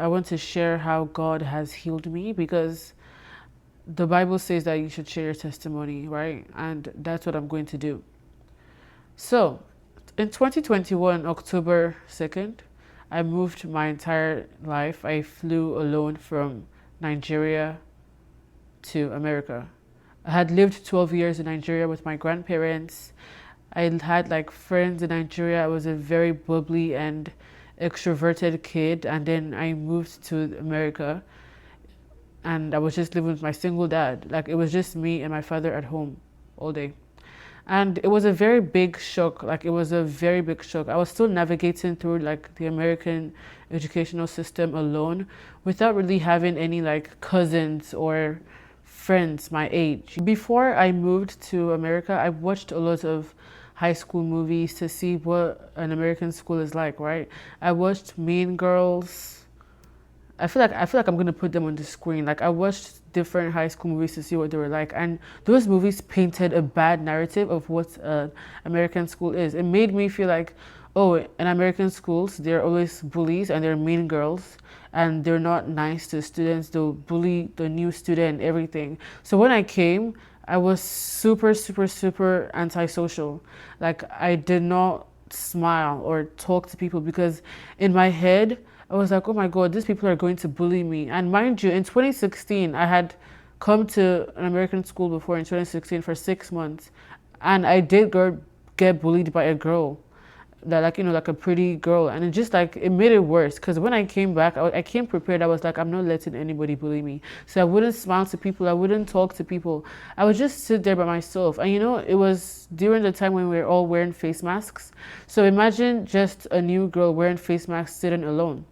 I want to share how God has healed me because the Bible says that you should share your testimony, right? And that's what I'm going to do. So, in 2021, October 2nd, I moved my entire life. I flew alone from Nigeria to America. I had lived 12 years in Nigeria with my grandparents. I had like friends in Nigeria. I was a very bubbly and extroverted kid, and then I moved to America and I was just living with my single dad. Like it was just me and my father at home all day. And it was a very big shock. Like it was a very big shock. I was still navigating through like the American educational system alone without really having any like cousins or friends my age. Before I moved to America, I watched a lot of high school movies to see what an American school is like, right? I watched Mean Girls. I feel like I'm gonna put them on the screen. Like I watched different high school movies to see what they were like, and those movies painted a bad narrative of what American school is. It made me feel like, oh, in American schools they're always bullies and they're mean girls and they're not nice to students. They'll bully the new student and everything. So when I came, I was super, super, super antisocial. Like I did not smile or talk to people because in my head I was like, oh my God, these people are going to bully me. And mind you, in 2016, I had come to an American school before in 2016 for 6 months. And I did get bullied by a girl that like, like a pretty girl. And it just like, it made it worse. Because when I came back, I came prepared. I was like, I'm not letting anybody bully me. So I wouldn't smile to people. I wouldn't talk to people. I would just sit there by myself. And it was during the time when we were all wearing face masks. So imagine just a new girl wearing face masks sitting alone.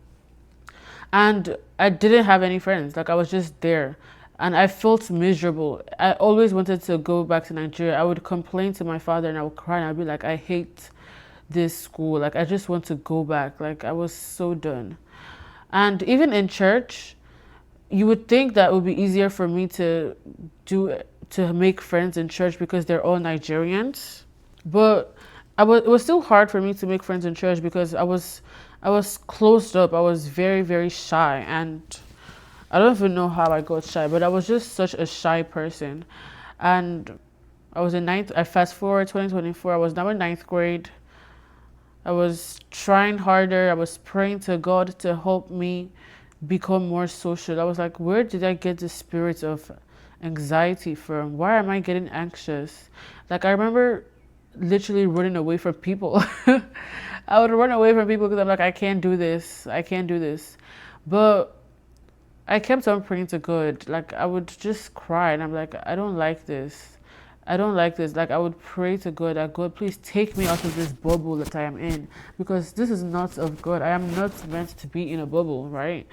And I didn't have any friends. Like I was just there. And I felt miserable. I always wanted to go back to Nigeria. I would complain to my father and I would cry and I'd be like, I hate this school. Like I just want to go back. Like I was so done. And even in church, you would think that it would be easier for me to make friends in church because they're all Nigerians. But it was still hard for me to make friends in church because I was closed up. I was very, very shy. And I don't even know how I got shy, but I was just such a shy person. And I was in ninth, I fast forward 2024, I was now in ninth grade. I was trying harder. I was praying to God to help me become more social. I was like, where did I get the spirit of anxiety from? Why am I getting anxious? Like, I remember literally running away from people. I would run away from people because I'm like, I can't do this. I can't do this. But I kept on praying to God. Like, I would just cry and I'm like, I don't like this. I don't like this. Like, I would pray to God that God, please take me out of this bubble that I am in because this is not of God. I am not meant to be in a bubble, right?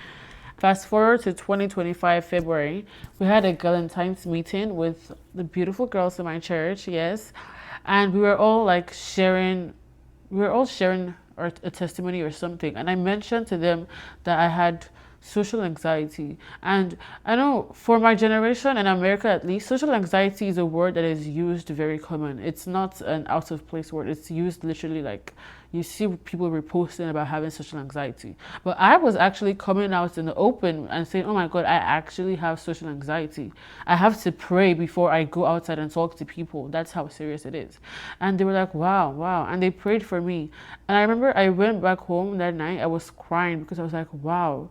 Fast forward to 2025 February, we had a Galentine's meeting with the beautiful girls in my church, yes. And we were all sharing a testimony or something. And I mentioned to them that I had social anxiety. And I know for my generation in America, at least, social anxiety is a word that is used very common. It's not an out of place word. It's used literally like you see people reposting about having social anxiety. But I was actually coming out in the open and saying, oh my God, I actually have social anxiety. I have to pray before I go outside and talk to people. That's how serious it is. And they were like, wow, wow. And they prayed for me. And I remember I went back home that night. I was crying because I was like, wow,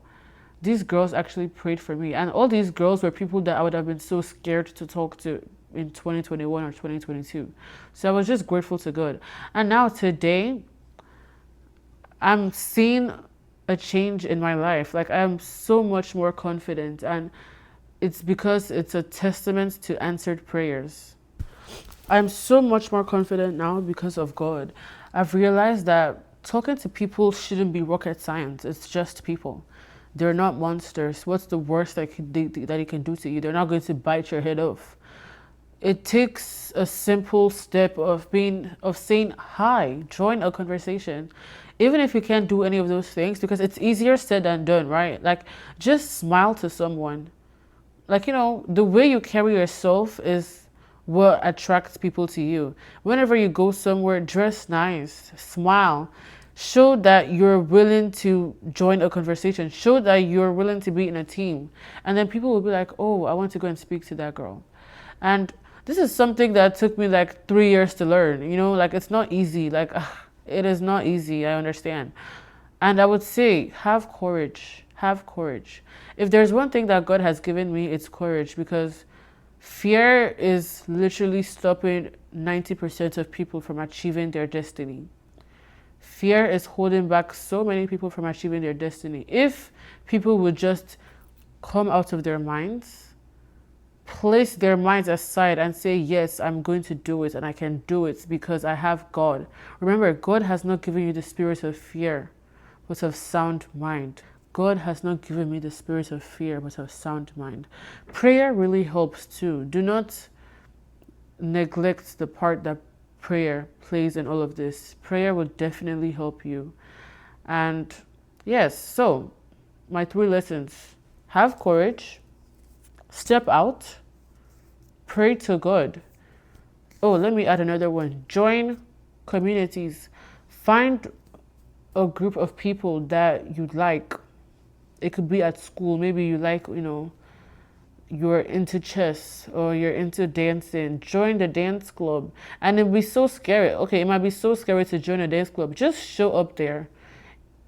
these girls actually prayed for me. And all these girls were people that I would have been so scared to talk to in 2021 or 2022. So I was just grateful to God. And now today, I'm seeing a change in my life. Like I'm so much more confident. And it's because it's a testament to answered prayers. I'm so much more confident now because of God. I've realized that talking to people shouldn't be rocket science. It's just people. They're not monsters. What's the worst that it can do to you? They're not going to bite your head off. It takes a simple step of saying hi, join a conversation. Even if you can't do any of those things, because it's easier said than done, right? Like just smile to someone. Like, the way you carry yourself is what attracts people to you. Whenever you go somewhere, dress nice, smile. Show that you're willing to join a conversation. Show that you're willing to be in a team. And then people will be like, oh, I want to go and speak to that girl. And this is something that took me like 3 years to learn. Like it's not easy. Like it is not easy. I understand. And I would say, have courage. Have courage. If there's one thing that God has given me, it's courage, because fear is literally stopping 90% of people from achieving their destiny. Fear is holding back so many people from achieving their destiny. If people would just come out of their minds, place their minds aside and say, yes, I'm going to do it and I can do it because I have God. Remember, God has not given you the spirit of fear, but of sound mind. God has not given me the spirit of fear, but of sound mind. Prayer really helps too. Do not neglect the part that prayer plays in all of this. Prayer will definitely help you. And yes, so my 3 lessons: have courage, step out, pray to God. Oh, let me add another one. Join communities. Find a group of people that you like. It could be at school. Maybe you like, you're into chess or you're into dancing. Join the dance club. And it'll be so scary. Okay, it might be so scary to join a dance club. Just show up there.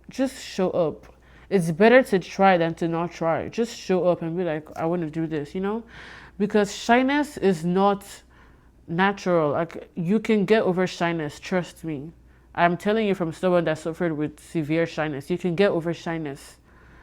Just show up. It's better to try than to not try. Just show up and be like, I want to do this, because shyness is not natural. Like, you can get over shyness, trust me. I'm telling you from someone that suffered with severe shyness. You can get over shyness.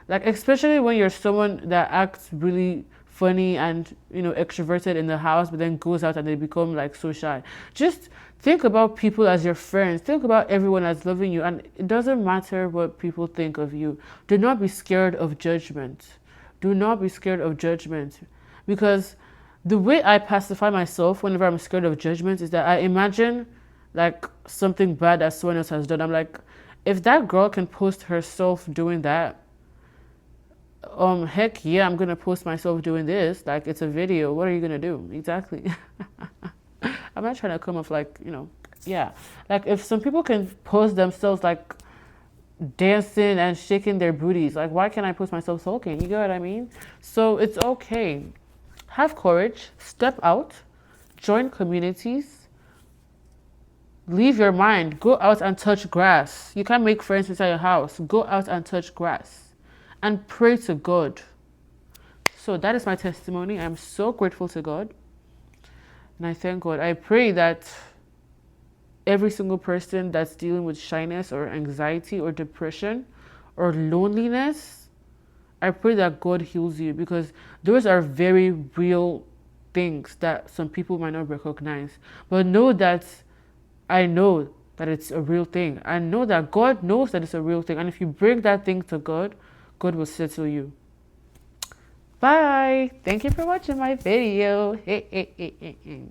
Like, especially when you're someone that acts really funny and, extroverted in the house, but then goes out and they become like so shy. Just think about people as your friends. Think about everyone as loving you. And it doesn't matter what people think of you. Do not be scared of judgment. Do not be scared of judgment. Because the way I pacify myself whenever I'm scared of judgment is that I imagine like something bad that someone else has done. I'm like, if that girl can post herself doing that, heck yeah, I'm gonna post myself doing this. Like, it's a video. What are you gonna do? Exactly. I'm not trying to come off like, yeah. Like, if some people can post themselves like dancing and shaking their booties, like, why can't I post myself sulking? You get what I mean? So it's okay. Have courage, step out, join communities, leave your mind, go out and touch grass. You can't make friends inside your house. Go out and touch grass and pray to God. So that is my testimony. I'm so grateful to God. And I thank God. I pray that every single person that's dealing with shyness or anxiety or depression or loneliness, I pray that God heals you, because those are very real things that some people might not recognize. But know that I know that it's a real thing. I know that God knows that it's a real thing. And if you bring that thing to God, God will settle you. Bye. Thank you for watching my video. Hey, hey, hey, hey, hey.